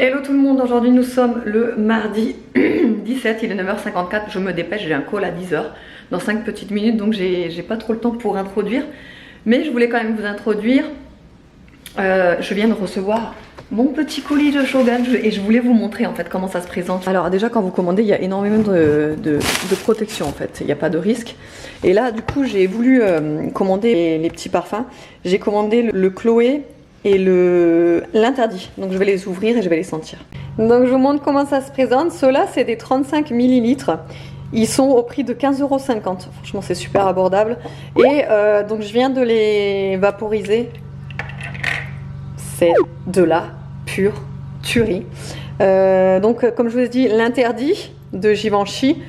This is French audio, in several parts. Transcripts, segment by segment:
Hello tout le monde, aujourd'hui nous sommes le mardi 17, il est 9h54, je me dépêche, j'ai un call à 10h dans 5 petites minutes, donc j'ai pas trop le temps pour introduire, mais je voulais quand même vous introduire. Je viens de recevoir mon petit colis de Shogun et je voulais vous montrer en fait comment ça se présente. Alors déjà quand vous commandez, il y a énormément de protection en fait, il n'y a pas de risque. Et là du coup j'ai voulu commander les petits parfums, j'ai commandé le Chloé et l'interdit, donc je vais les ouvrir et je vais les sentir. Donc je vous montre comment ça se présente. Ceux-là c'est des 35 ml, ils sont au prix de 15,50 €, franchement c'est super abordable. Et donc je viens de les vaporiser, c'est de la pure tuerie. Donc comme je vous ai dit, l'interdit de Givenchy,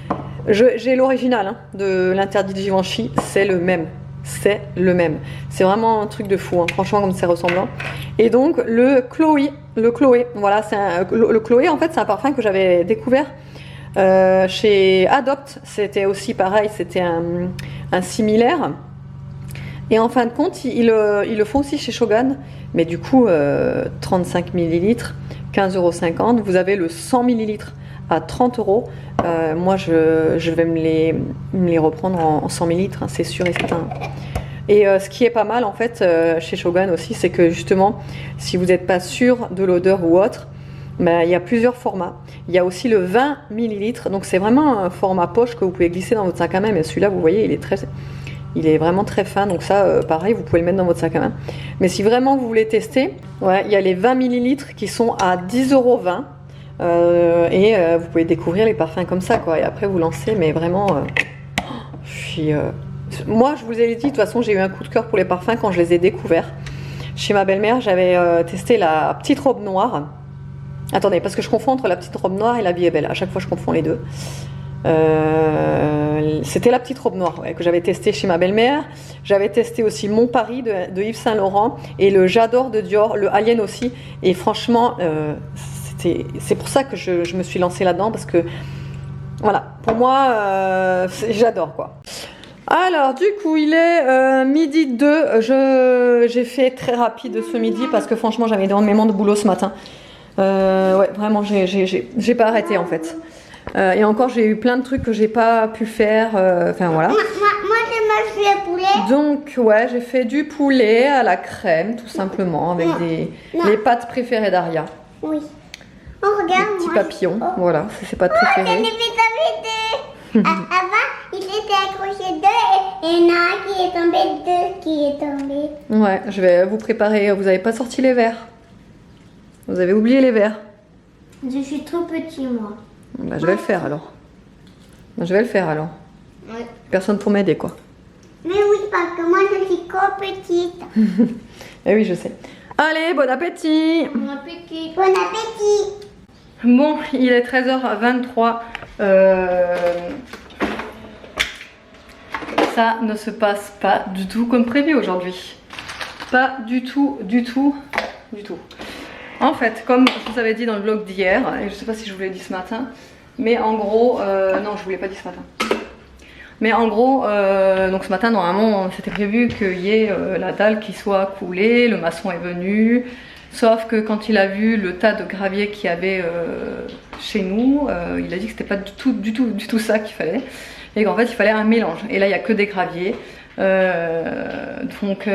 j'ai l'original hein, de l'interdit de Givenchy, c'est le même. C'est le même, c'est vraiment un truc de fou hein. Franchement comme c'est ressemblant. Et donc le Chloé, voilà, le Chloé en fait c'est un parfum que j'avais découvert chez Adopt, c'était aussi pareil, c'était un similaire. Et en fin de compte ils le font aussi chez Shogun, mais du coup 35 ml, 15,50 €, vous avez le 100 ml à 30 €. Moi je vais me les reprendre en 100 ml, hein, c'est sûr et certain. Et ce qui est pas mal en fait chez Shogun aussi, c'est que justement si vous n'êtes pas sûr de l'odeur ou autre, il y a plusieurs formats. Il y a aussi le 20 ml, donc c'est vraiment un format poche que vous pouvez glisser dans votre sac à main, mais celui-là vous voyez il est vraiment très fin, donc ça pareil vous pouvez le mettre dans votre sac à main. Mais si vraiment vous voulez tester, ouais, il y a les 20 ml qui sont à 10,20 €. Vous pouvez découvrir les parfums comme ça quoi, et après vous lancez, mais vraiment moi je vous ai dit de toute façon, j'ai eu un coup de cœur pour les parfums quand je les ai découverts chez ma belle-mère. J'avais testé la petite robe noire, attendez parce que je confonds entre la petite robe noire et la vie est belle, à chaque fois je confonds les deux. C'était la petite robe noire ouais, que j'avais testé chez ma belle-mère. J'avais testé aussi Mon Paris de Yves Saint Laurent et le J'adore de Dior, le Alien aussi, et franchement c'est pour ça que je me suis lancée là-dedans, parce que voilà, pour moi j'adore quoi. Alors du coup il est midi 2, j'ai fait très rapide ce midi parce que franchement j'avais énormément de boulot ce matin. Ouais vraiment j'ai pas arrêté en fait. Et encore j'ai eu plein de trucs que j'ai pas pu faire, enfin voilà. Moi j'ai fait le poulet. Donc ouais, j'ai fait du poulet à la crème tout simplement avec les pâtes préférées d'Aria. Oui. Oh regarde, les petits papillons, voilà, c'est ses pâtes préférées. Avant il était accroché deux et il y en a un qui est tombé, deux qui est tombé. Ouais, je vais vous préparer, vous avez pas sorti les verres. Vous avez oublié les verres. Je suis trop petit moi. Bah, je vais le faire alors. Oui. Personne pour m'aider quoi. Mais oui, parce que moi je suis trop petite. Eh oui, je sais. Allez, bon appétit. Bon appétit. Bon appétit. Bon, il est 13h23. Ça ne se passe pas du tout comme prévu aujourd'hui. Pas du tout. En fait, comme je vous avais dit dans le vlog d'hier, et je sais pas si je vous l'ai dit ce matin, mais en gros, non je vous l'ai pas dit ce matin. Mais en gros, donc ce matin normalement c'était prévu qu'il y ait la dalle qui soit coulée, le maçon est venu, sauf que quand il a vu le tas de gravier qu'il y avait chez nous, il a dit que c'était pas du tout ça qu'il fallait, et qu'en fait il fallait un mélange. Et là il n'y a que des graviers, donc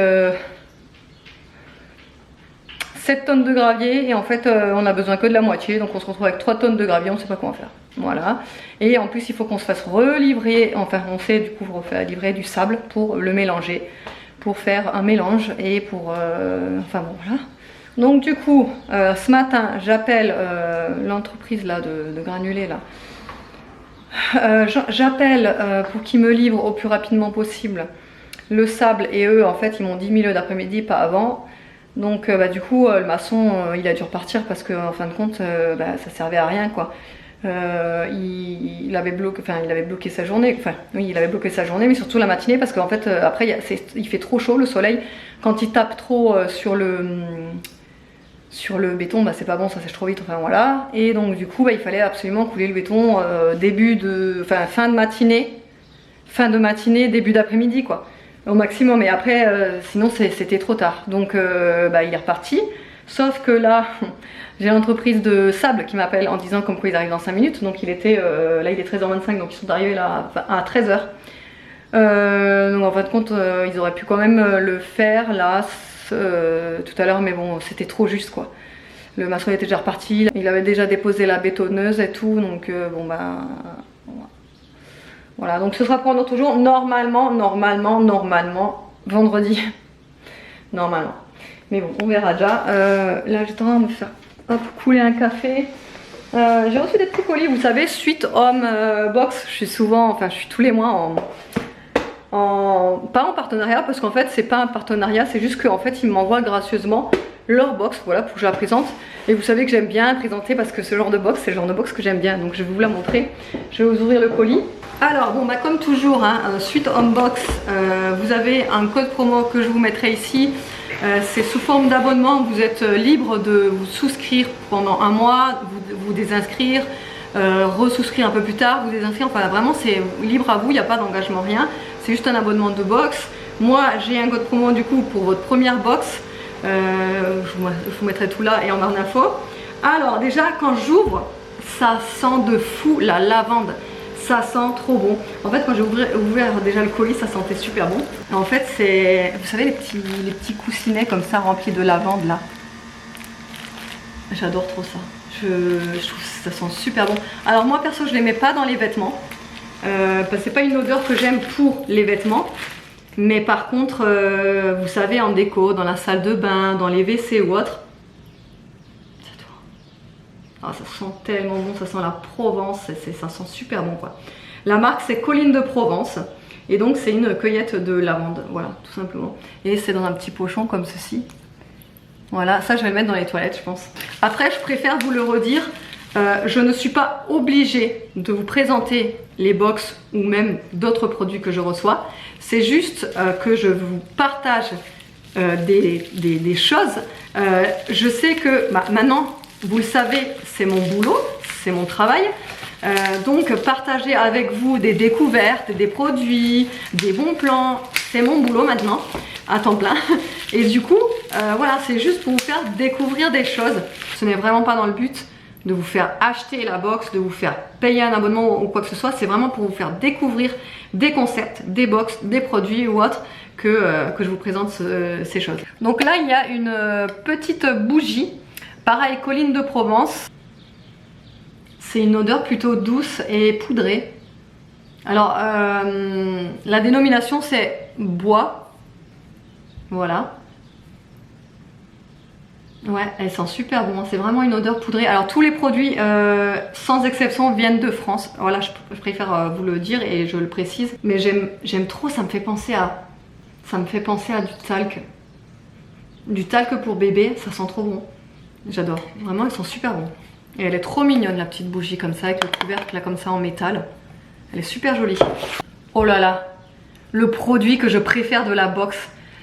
7 tonnes de gravier, et en fait on a besoin que de la moitié, donc on se retrouve avec 3 tonnes de gravier, on sait pas quoi en faire. Voilà, et en plus il faut qu'on se fasse relivrer, enfin on sait du coup livrer du sable pour le mélanger, pour faire un mélange et pour enfin bon voilà. Donc du coup ce matin j'appelle l'entreprise là de granulés là, j'appelle pour qu'ils me livrent au plus rapidement possible le sable, et eux en fait ils m'ont dit milieu d'après-midi, pas avant. Donc du coup le maçon il a dû repartir parce que en fin de compte ça servait à rien quoi. Il avait bloqué sa journée, enfin oui il avait bloqué sa journée, mais surtout la matinée, parce qu'en fait après il fait trop chaud, le soleil quand il tape trop sur le béton, c'est pas bon, ça sèche trop vite, enfin voilà. Et donc du coup il fallait absolument couler le béton fin de matinée, début d'après-midi quoi, au maximum. Et après sinon c'était trop tard, donc il est reparti. Sauf que là J'ai l'entreprise de sable qui m'appelle en disant comme quoi ils arrivent dans 5 minutes. Donc il était, là il est 13h25, donc ils sont arrivés là à 13h. Donc en fin de compte, ils auraient pu quand même le faire là tout à l'heure, mais bon, c'était trop juste quoi. Le maçon était déjà reparti, il avait déjà déposé la bétonneuse et tout, donc bon bah voilà. Donc ce sera pour un autre jour, normalement vendredi, normalement. Mais bon, on verra déjà. Là j'étais en train de me faire couler un café. J'ai reçu des petits colis, vous savez, Sweet Home Box. Je suis tous les mois pas en partenariat, parce qu'en fait c'est pas un partenariat, c'est juste qu'en fait ils m'envoient gracieusement leur box, voilà, pour que je la présente. Et vous savez que j'aime bien présenter parce que ce genre de box, c'est le genre de box que j'aime bien, donc je vais vous la montrer. Je vais vous ouvrir le colis. Alors bon bah comme toujours, hein, Sweet Home Box, vous avez un code promo que je vous mettrai ici. C'est sous forme d'abonnement, vous êtes libre de vous souscrire pendant un mois, vous désinscrire, resouscrire un peu plus tard, vous désinscrire, enfin vraiment c'est libre à vous, il n'y a pas d'engagement, rien. C'est juste un abonnement de box. Moi j'ai un code promo du coup pour votre première box. Je vous mettrai tout là et en barre d'infos. Alors déjà quand j'ouvre, ça sent de fou la lavande. Ça sent trop bon. En fait quand j'ai ouvert déjà le colis, ça sentait super bon. En fait c'est, vous savez les petits coussinets comme ça remplis de lavande là. J'adore trop ça. Je trouve que ça sent super bon. Alors moi perso je les mets pas dans les vêtements. Parce que c'est pas une odeur que j'aime pour les vêtements. Mais par contre, vous savez, en déco, dans la salle de bain, dans les WC ou autre, ah, ça sent tellement bon, ça sent la Provence, ça sent super bon quoi. La marque c'est Colline de Provence et donc c'est une cueillette de lavande, voilà, tout simplement. Et c'est dans un petit pochon comme ceci. Voilà, ça je vais le mettre dans les toilettes je pense. Après je préfère vous le redire, je ne suis pas obligée de vous présenter les box ou même d'autres produits que je reçois. C'est juste que je vous partage des choses. Je sais que bah, maintenant, vous le savez, c'est mon boulot, c'est mon travail. Donc partager avec vous des découvertes, des produits, des bons plans, c'est mon boulot maintenant, à temps plein. Et du coup, voilà, c'est juste pour vous faire découvrir des choses. Ce n'est vraiment pas dans le but de vous faire acheter la box, de vous faire payer un abonnement ou quoi que ce soit. C'est vraiment pour vous faire découvrir des concepts, des box, des produits ou autres que je vous présente ces choses. Donc là, il y a une petite bougie, pareil, Colline de Provence. C'est une odeur plutôt douce et poudrée. Alors, la dénomination c'est bois. Voilà. Ouais, elle sent super bon, c'est vraiment une odeur poudrée. Alors tous les produits, sans exception, viennent de France. Voilà, je préfère vous le dire et je le précise. Mais j'aime trop, ça me fait penser à du talc. Du talc pour bébé, ça sent trop bon. J'adore, vraiment, ils sont super bons. Et elle est trop mignonne la petite bougie comme ça, avec le couvercle là comme ça en métal. Elle est super jolie. Oh là là, le produit que je préfère de la box,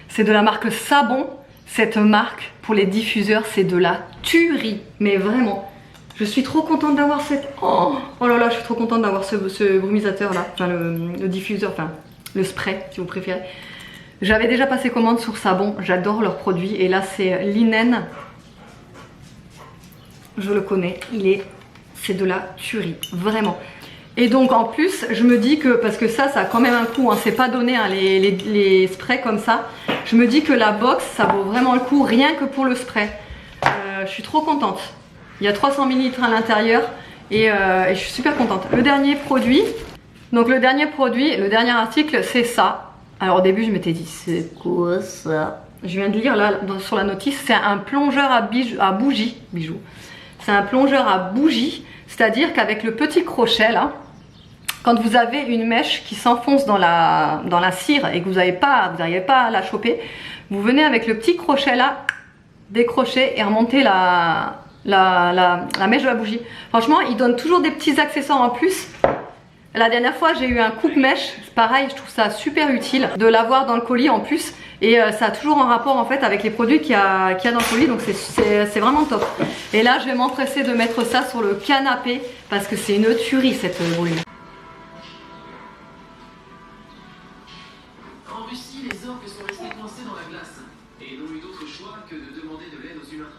c'est de la marque Sabon. Cette marque pour les diffuseurs, c'est de la tuerie, mais vraiment. Je suis trop contente d'avoir cette... Oh là là, je suis trop contente d'avoir ce brumisateur là, enfin le diffuseur, enfin le spray si vous préférez. J'avais déjà passé commande sur Sabon, j'adore leurs produits et là c'est Linen. Je le connais, c'est de la tuerie, vraiment. Et donc en plus, je me dis que, parce que ça a quand même un coût, hein, c'est pas donné hein, les sprays comme ça. Je me dis que la box, ça vaut vraiment le coup, rien que pour le spray. Je suis trop contente. Il y a 300 ml à l'intérieur et je suis super contente. Le dernier produit, le dernier article, c'est ça. Alors au début, je m'étais dit, c'est quoi ça? Je viens de lire là sur la notice, c'est un plongeur à bougie. C'est un plongeur à bougie, c'est-à-dire qu'avec le petit crochet là, quand vous avez une mèche qui s'enfonce dans la cire et que vous n'arrivez pas à la choper, vous venez avec le petit crochet là, décrocher et remonter la mèche de la bougie. Franchement, il donne toujours des petits accessoires en plus. La dernière fois, j'ai eu un coupe-mèche, pareil, je trouve ça super utile de l'avoir dans le colis en plus. Et ça a toujours un rapport en fait avec les produits qu'il y a dans le colis, donc c'est vraiment top. Et là, je vais m'empresser de mettre ça sur le canapé parce que c'est une tuerie cette volume. En Russie, les orques sont restés coincés dans la glace et n'ont eu d'autre choix que de demander de l'aide aux humains.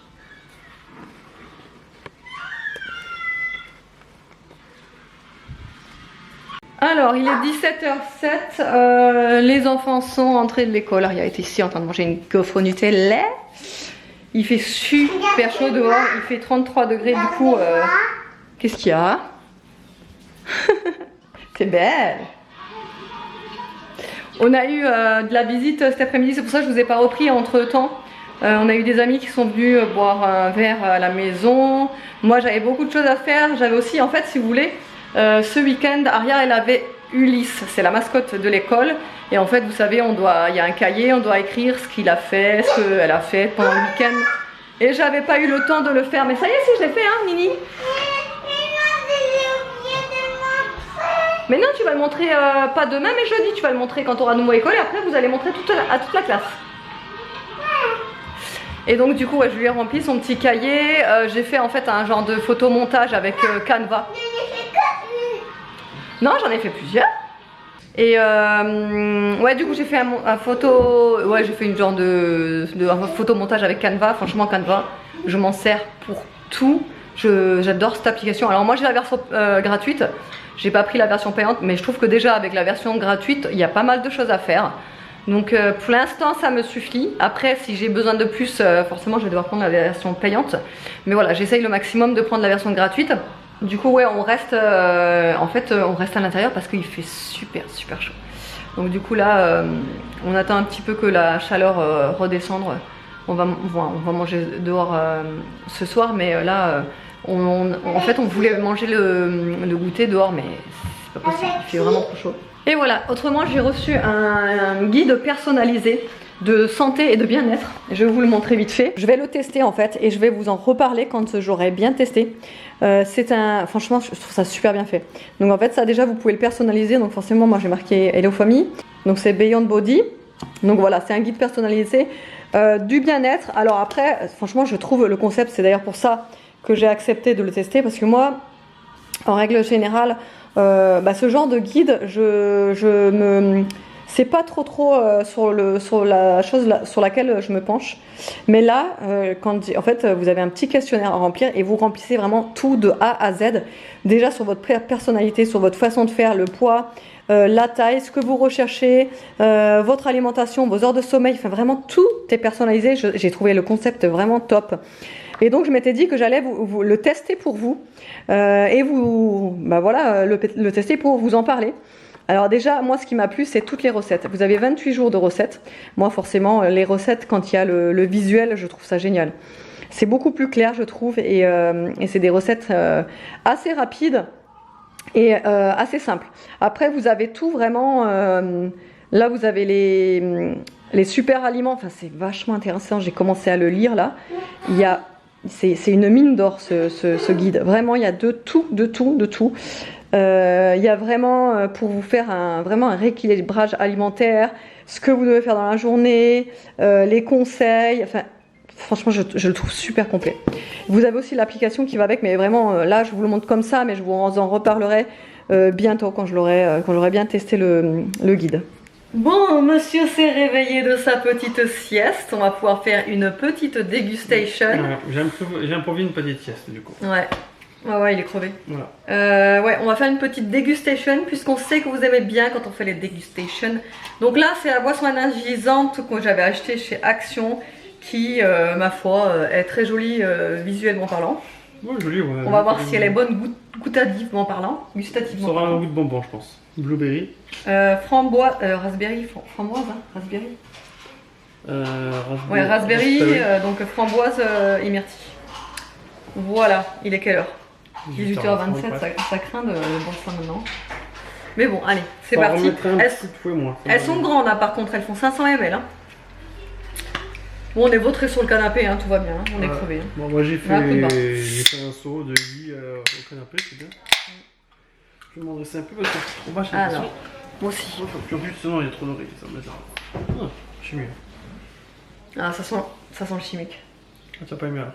Alors, il est 17h07. Les enfants sont entrés de l'école. Aria est ici en train de manger une gaufre au Nutella. Il fait super chaud dehors. Il fait 33 degrés. Du coup, qu'est-ce qu'il y a? C'est belle. On a eu de la visite cet après-midi. C'est pour ça que je ne vous ai pas repris entre temps. On a eu des amis qui sont venus boire un verre à la maison. Moi, j'avais beaucoup de choses à faire. J'avais aussi, en fait, si vous voulez, ce week-end, Aria, elle avait Ulysse. C'est la mascotte de l'école. Et en fait, vous savez, il y a un cahier, on doit écrire ce qu'il a fait, ce qu'elle a fait pendant le week-end. Et j'avais pas eu le temps de le faire. Mais ça y est, si, je l'ai fait, hein, Nini. Mais non, tu vas le montrer pas demain, mais jeudi. Tu vas le montrer quand tu auras nouveau école. Et après, vous allez montrer à toute la classe. Et donc du coup ouais, je lui ai rempli son petit cahier, j'ai fait en fait un genre de photomontage avec Canva. Non, j'en ai fait plusieurs. Et ouais, du coup j'ai fait un photo, ouais, j'ai fait une genre un photomontage avec Canva. Franchement Canva, je m'en sers pour tout. J'adore cette application. Alors moi j'ai la version gratuite, j'ai pas pris la version payante, mais je trouve que déjà avec la version gratuite, il y a pas mal de choses à faire. Donc pour l'instant ça me suffit. Après si j'ai besoin de plus, forcément je vais devoir prendre la version payante. Mais voilà, j'essaye le maximum de prendre la version gratuite. Du coup ouais, on reste en fait on reste à l'intérieur parce qu'il fait super chaud. Donc du coup là on attend un petit peu que la chaleur redescende. On va manger dehors ce soir, mais là en fait on voulait manger le goûter dehors, mais c'est pas possible, il fait vraiment trop chaud. Et voilà, autrement j'ai reçu un guide personnalisé de santé et de bien-être. Je vais vous le montrer vite fait. Je vais le tester en fait et je vais vous en reparler quand j'aurai bien testé. Franchement je trouve ça super bien fait. Donc en fait ça déjà vous pouvez le personnaliser. Donc forcément moi j'ai marqué Hello Family. Donc c'est Beyond Body. Donc voilà, c'est un guide personnalisé du bien-être. Alors après franchement je trouve le concept, c'est d'ailleurs pour ça que j'ai accepté de le tester. Parce que moi en règle générale ce genre de guide, c'est pas trop sur la chose sur laquelle je me penche. Mais là, en fait, vous avez un petit questionnaire à remplir et vous remplissez vraiment tout de A à Z. Déjà sur votre personnalité, sur votre façon de faire, le poids, la taille, ce que vous recherchez, votre alimentation, vos heures de sommeil. Enfin, vraiment tout est personnalisé. J'ai trouvé le concept vraiment top. Et donc je m'étais dit que j'allais vous le tester pour vous et le tester pour vous en parler. Alors déjà moi ce qui m'a plu c'est toutes les recettes. Vous avez 28 jours de recettes. Moi forcément les recettes quand il y a le visuel je trouve ça génial. C'est beaucoup plus clair je trouve et c'est des recettes assez rapides et assez simples. Après vous avez tout vraiment, là vous avez les super aliments, enfin c'est vachement intéressant, j'ai commencé à le lire là. C'est une mine d'or ce guide. Vraiment, il y a de tout. Il y a vraiment pour vous faire vraiment un rééquilibrage alimentaire, ce que vous devez faire dans la journée, les conseils. Enfin, franchement, je le trouve super complet. Vous avez aussi l'application qui va avec, mais vraiment, là, je vous le montre comme ça, mais je vous en reparlerai bientôt quand j'aurai bien testé le guide. Bon, monsieur s'est réveillé de sa petite sieste. On va pouvoir faire une petite dégustation. J'ai improvisé une petite sieste du coup. Ouais, il est crevé. Voilà. Ouais, on va faire une petite dégustation puisqu'on sait que vous aimez bien quand on fait les dégustations. Donc là, c'est la boisson énergisante que j'avais achetée chez Action qui, ma foi, est très jolie visuellement parlant. Ouais, jolie, ouais. On va voir si elle est bonne gustativement parlant. Ça aura un goût de bonbon, je pense. Blueberry. Framboise, raspberry, framboise, hein, raspberry. Raspberry. Ouais, raspberry, donc framboise et myrtille. Voilà, il est quelle heure? 18h27, ça craint de boire ça maintenant. Mais bon, allez, c'est parti. Elles sont grandes, hein, par contre, elles font 500 ml. Hein. Bon, on est vautrés sur le canapé, hein, tout va bien, hein, on est crevés. Hein. Bon, moi j'ai fait un saut de lit au canapé, c'est bien. Je vais m'en dresser un peu parce que c'est trop bas, j'ai l'impression. Moi aussi. Puis en plus, sinon il y a trop d'oreilles, ça me met ça. Ah, je suis mieux. Ah, ça sent le chimique. Ah, t'as pas aimé alors?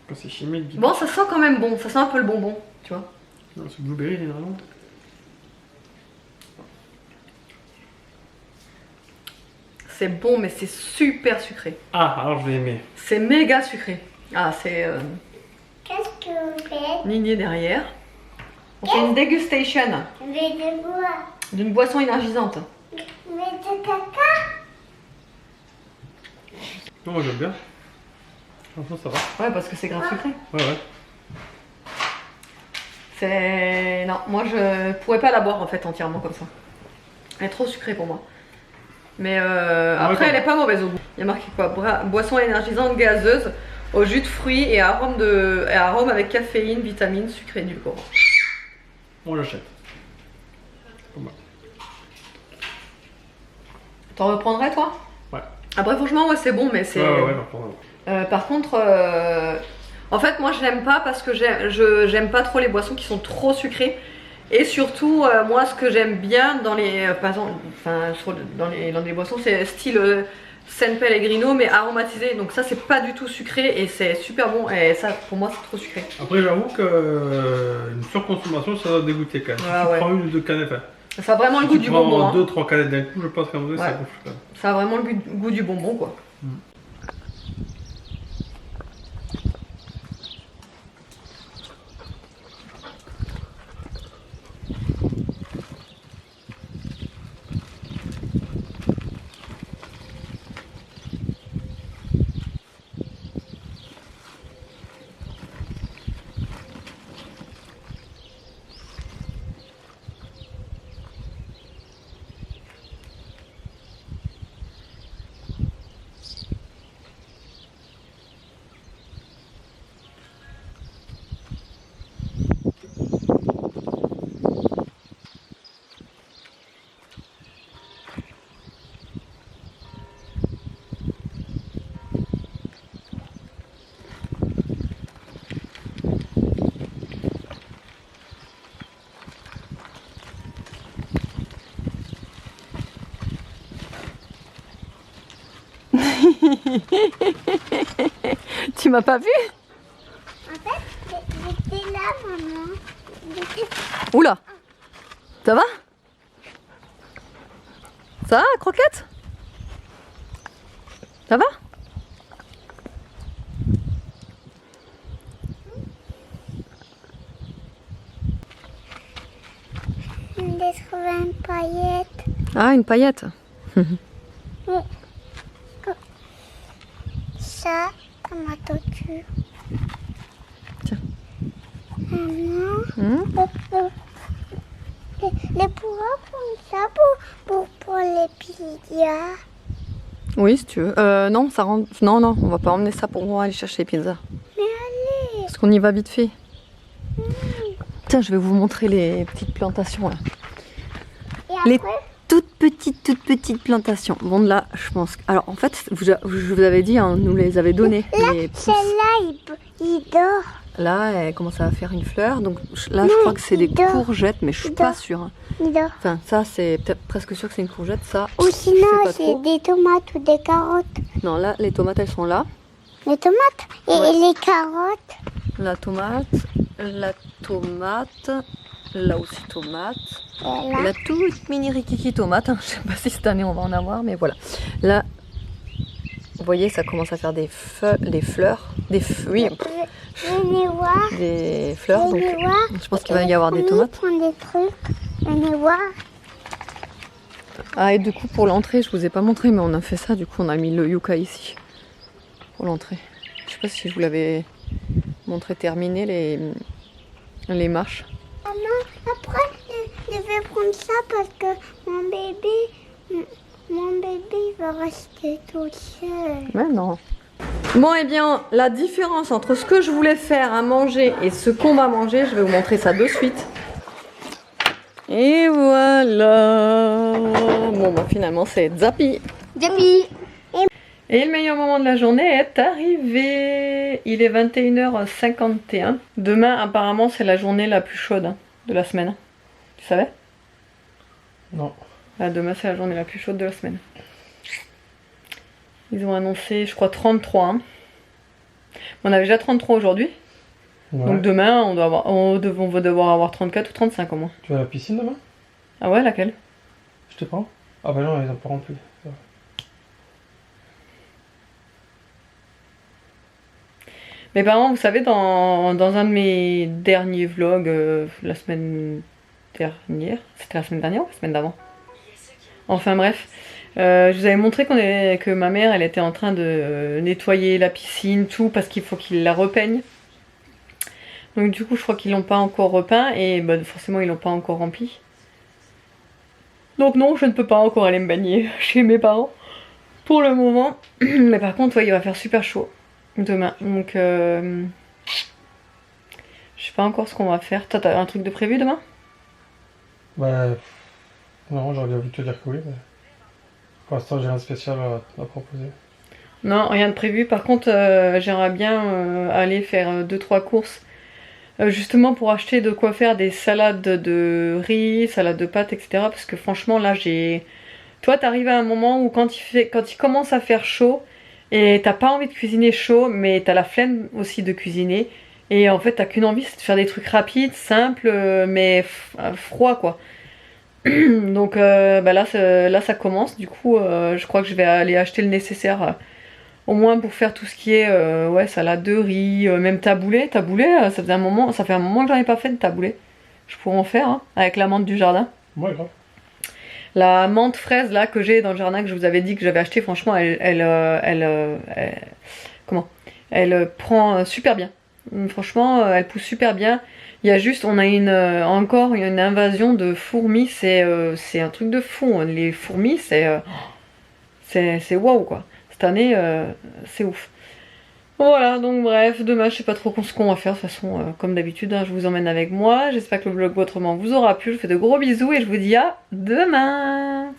Quand c'est chimique. Bon, ça sent quand même bon, ça sent un peu le bonbon, tu vois. Non, c'est blueberry généralement. C'est bon, mais c'est super sucré. Ah, alors je vais aimer. C'est méga sucré. Ah, c'est. Qu'est-ce que vous faites? Nini derrière. On fait une dégustation Mais de quoi? d'une boisson énergisante. Mais de caca? Non, moi j'aime bien. Franchement, ça va. Ouais, parce que c'est grave sucré. Ouais, ouais. C'est... Non, moi je pourrais pas la boire en fait entièrement comme ça. Elle est trop sucrée pour moi. Mais après, elle est pas mauvaise au goût. Il y a marqué quoi? Boisson énergisante gazeuse au jus de fruits et arôme avec caféine, vitamines, sucre et édulcorant. On l'achète. Pas mal. T'en reprendrais toi? Ouais. Après franchement ouais c'est bon mais c'est... Ouais, j'en prends. par contre, en fait moi je l'aime pas parce que j'aime pas trop les boissons qui sont trop sucrées. Et surtout, moi ce que j'aime bien dans les, par exemple, dans les boissons, c'est style San Pellegrino mais aromatisé. Donc ça c'est pas du tout sucré et c'est super bon. Et ça pour moi c'est trop sucré. Après j'avoue une surconsommation ça doit dégoûter quand même. Ah, Si tu ouais. prends une ou deux canettes, Ça a vraiment le goût du bonbon. Hein. 2-3 canettes d'un coup, je pense qu'à un moment donné, Ouais. ça gonfle quand même. Ça a vraiment le goût du bonbon quoi. Tu m'as pas vu? En fait, j'étais là, maman. Oula! Ça va? Ça va, Croquette? Ça va? J'ai trouvé une paillette. Ah, une paillette. Ça, comme ma tortue. Tiens. Maman, les pourras prendre ça pour les pizzas. Oui, si tu veux. Non, ça rentre. Non, on va pas emmener ça pour aller chercher les pizzas. Mais allez. Parce qu'on y va vite fait. Tiens, je vais vous montrer les petites plantations là. Et Les après, toutes petites plantations. Bon, là, je pense. Alors, en fait, je vous avais dit, hein, nous les avait données. Les pousses. celle-là, il dort. Là, elle commence à faire une fleur. Donc là, je Non, crois que c'est des il dort. courgettes, mais je suis Il pas dort. sûre. Hein. Il dort. Enfin, ça, c'est peut-être presque sûr que c'est une courgette. Ça, Ou je sais sinon, pas c'est trop. des tomates ou des carottes. Non, là, les tomates, elles sont là. Les tomates et Ouais. les carottes. La tomate, là aussi tomate. Et Et là, la toute mini rikiki tomate. Hein. Je sais pas si cette année on va en avoir, mais voilà. Là, vous voyez, ça commence à faire des fleurs. Oui, venez voir. des fleurs. Donc, Venez voir. je pense qu'il va y avoir des On tomates. prend des trucs. Venez voir. Ah, et du coup, pour l'entrée, je vous ai pas montré, mais on a fait ça. Du coup, on a mis le yucca ici. Pour l'entrée. Je sais pas si je vous l'avais montré terminé les marches. Maman, après, je vais prendre ça parce que mon bébé, il va rester tout seul. Mais non. Bon, et bien, la différence entre ce que je voulais faire à manger et ce qu'on va manger, je vais vous montrer ça de suite. Et voilà. Bon, bah finalement, c'est Zappi. Depuis. Et le meilleur moment de la journée est arrivé. Il est 21h51. Demain, apparemment, c'est la journée la plus chaude hein, de la semaine. Tu savais? Non. Ah, demain, c'est la journée la plus chaude de la semaine. Ils ont annoncé, je crois, 33. Hein. On avait déjà 33 aujourd'hui. Ouais. Donc demain, on va devoir avoir 34 ou 35 au moins. Tu vas à la piscine demain? Ah ouais, laquelle? Je te prends? Ah bah non, ils en prendront plus. Mes parents, vous savez, dans un de mes derniers vlogs, la semaine dernière, c'était la semaine dernière ou la semaine d'avant? Enfin bref, je vous avais montré que ma mère, elle était en train de nettoyer la piscine, tout, parce qu'il faut qu'ils la repeignent. Donc du coup, je crois qu'ils l'ont pas encore repeint et bah, forcément, ils l'ont pas encore rempli. Donc non, je ne peux pas encore aller me baigner chez mes parents pour le moment. Mais par contre, ouais, il va faire super chaud demain. Donc je sais pas encore ce qu'on va faire. Toi, t'as un truc de prévu demain? Bah, non, j'aurais envie de te dire que oui, mais pour l'instant, j'ai rien de spécial à proposer. Non, rien de prévu. Par contre, j'aimerais bien aller faire 2-3 courses. Justement pour acheter de quoi faire des salades de riz, salades de pâtes, etc. Parce que franchement là j'ai... Toi t'arrives à un moment où quand il commence à faire chaud et t'as pas envie de cuisiner chaud mais t'as la flemme aussi de cuisiner. Et en fait t'as qu'une envie, c'est de faire des trucs rapides, simples mais froids quoi. Donc bah là ça commence, du coup je crois que je vais aller acheter le nécessaire. Au moins pour faire tout ce qui est ouais, salade de riz, même taboulé. Taboulé, ça fait un moment que j'en ai pas fait de taboulé. Je pourrais en faire hein, avec la menthe du jardin. Ouais, grave. La menthe fraise là que j'ai dans le jardin que je vous avais dit que j'avais acheté, franchement, comment? Elle prend super bien. Franchement, elle pousse super bien. Il y a juste, on a encore une invasion de fourmis. C'est un truc de fou. Hein. Les fourmis, c'est waouh quoi. Cette année, c'est ouf. Voilà, donc bref, demain je sais pas trop ce qu'on va faire, de toute façon, comme d'habitude, hein, je vous emmène avec moi. J'espère que le vlog autrement vous aura plu. Je vous fais de gros bisous et je vous dis à demain.